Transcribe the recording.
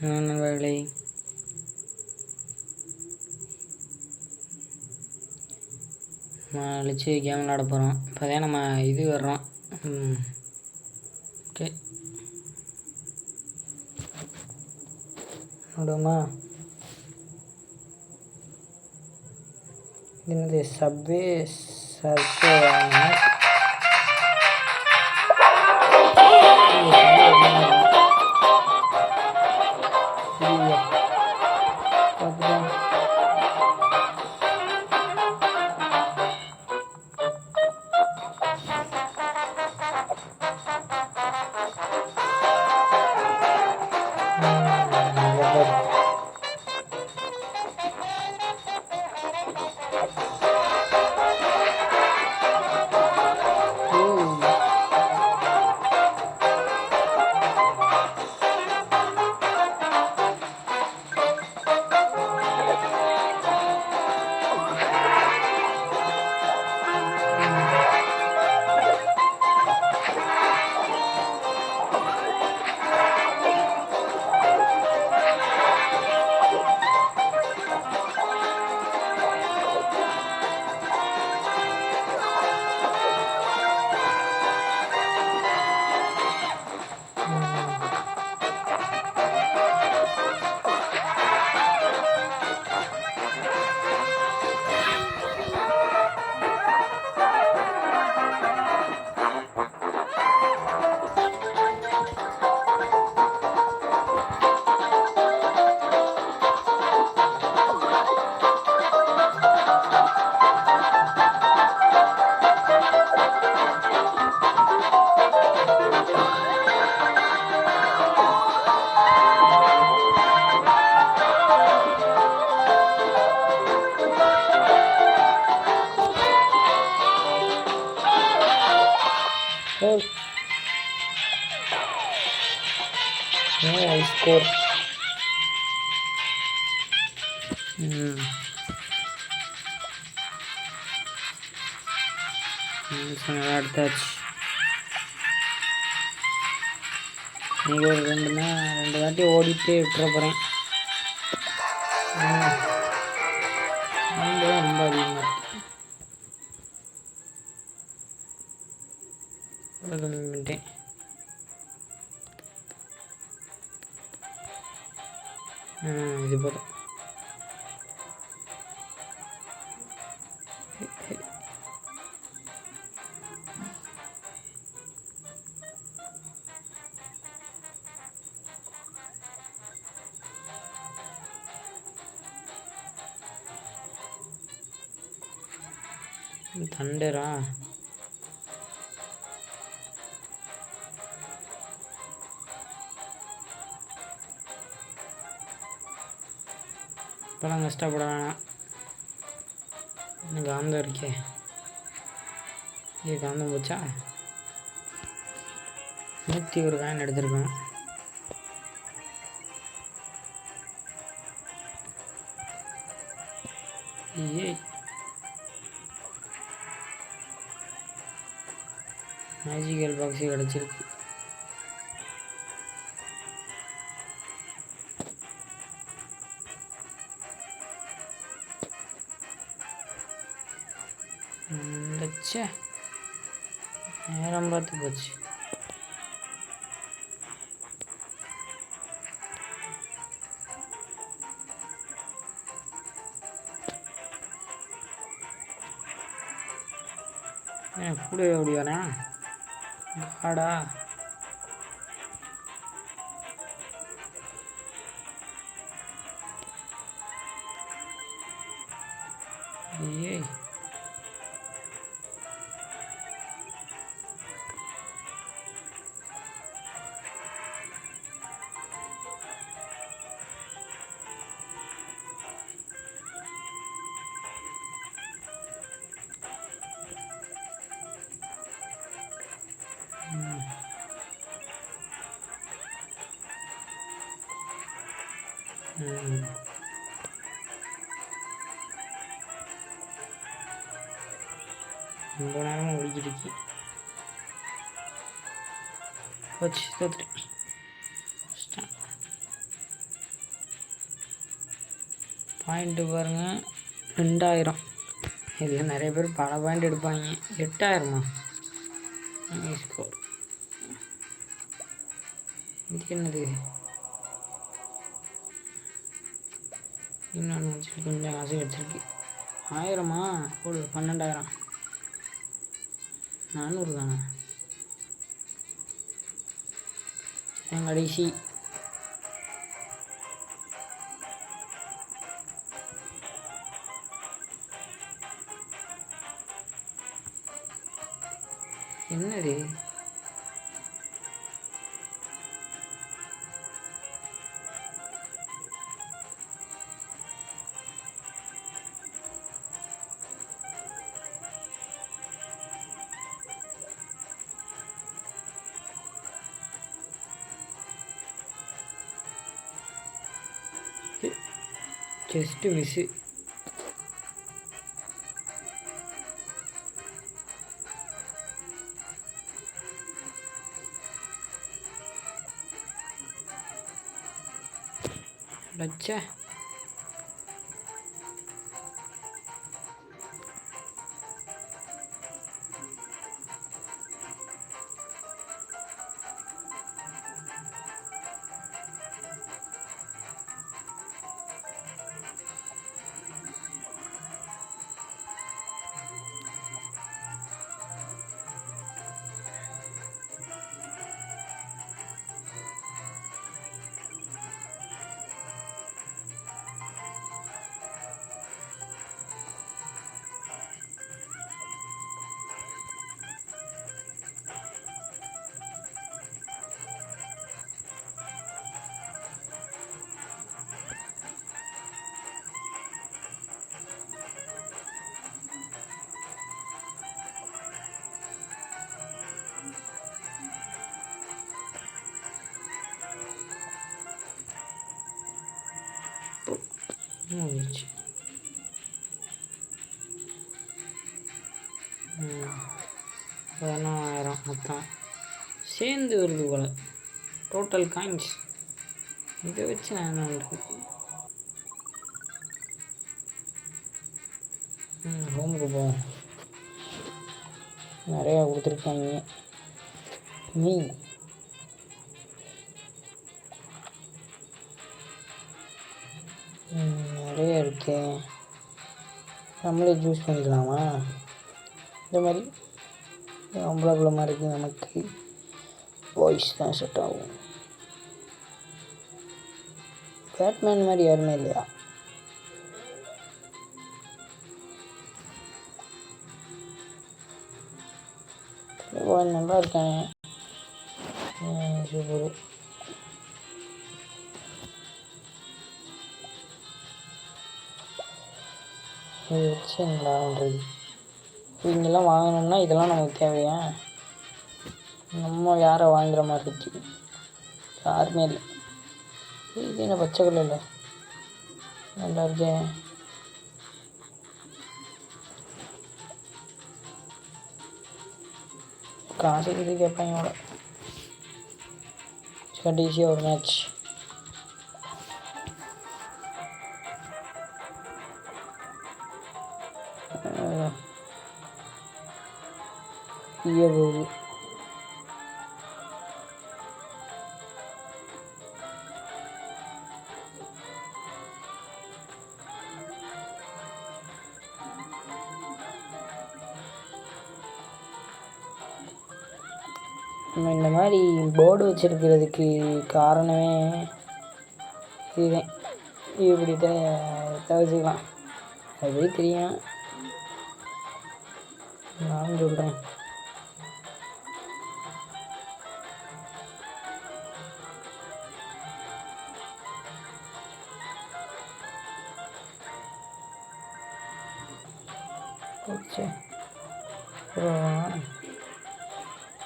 நண்பர்களே, அழிச்சு கேம் விளாட போகிறோம். இப்போ தான் நம்ம இது வர்றோம். ஓகே, விடுமா? இது என்னது? Subway surfer score. அடுத்தாச்சு. நீங்கள் ஒரு ரெண்டு வாட்டி ஓடிட்டு விட்டுற போகிறேன். ரொம்ப அதிகமாக பண்ணிட்டேன். இது போதும். தண்டரா இப்போலாம் கஷ்டப்பட வேணாம். எனக்கு காந்தம் இருக்கே. இது காந்தம் போச்சா? 101 காயின் எடுத்திருக்கேன். ஏய், மேஜிக்கல் பாக்ஸு கிடச்சிருக்கு. நேரம் பார்த்து போச்சு. கூட எப்படி வரேன் ஆடா? ஏய், ரொம்ப நேரமாக ஓடிக்கிட்டு போச்சு. தோத்துட்டேன். பாயிண்ட்டு பாருங்கள் 2000. இதில் நிறைய பேர் பல பாயிண்ட் எடுப்பாங்க. 8000மா ஸ்கோர். இது என்னது? இன்னொன்று வச்சுருக்கு, கொஞ்சம் காசு கிடச்சிருக்கு. 1000மா? ஒரு 12000. 400 தானே என் கடைசி. என்னது? Just miss. லட்ச முடிச்சு. 11000 மொத்தம் சேர்ந்து வருது போல். டோட்டல் காயின்ஸ் இதை வச்சு நான் என்ன பண்ணுறது? ஹோமுக்கு போவோம். நிறையா கொடுத்துருக்காங்க. மீ நிறைய இருக்கு. நம்மளே சூஸ் பண்ணிக்கலாமா? இந்த மாதிரி அம்பளை மாதிரி இருக்குது. நமக்கு வாய்ஸ் தான் செட் ஆகும். பேட்மேன் மாதிரி யாருமே இல்லையா? நல்லா இருக்கானே. சூப்பர். இது வச்சு என்னடா பண்ணுறது? இங்கெல்லாம் வாங்கணும்னா இதெல்லாம் நமக்கு தேவையா? நம்ம யாரை வாங்குற மாதிரி இருக்கு? யாருமே இல்லை. இது என்ன பச்சை கலரில் நல்லா இருக்கேன். காசு இது கேட்பாங்க அவளை. கடைசியாக ஒரு மேட்ச். போகுது. நம்ம இந்த மாதிரி போர்டு வச்சுருக்கிறதுக்கு காரணமே இதுதான். இப்படி தவிர்த்துக்கலாம். அது தெரியும், நான் சொல்கிறேன். ஓகே.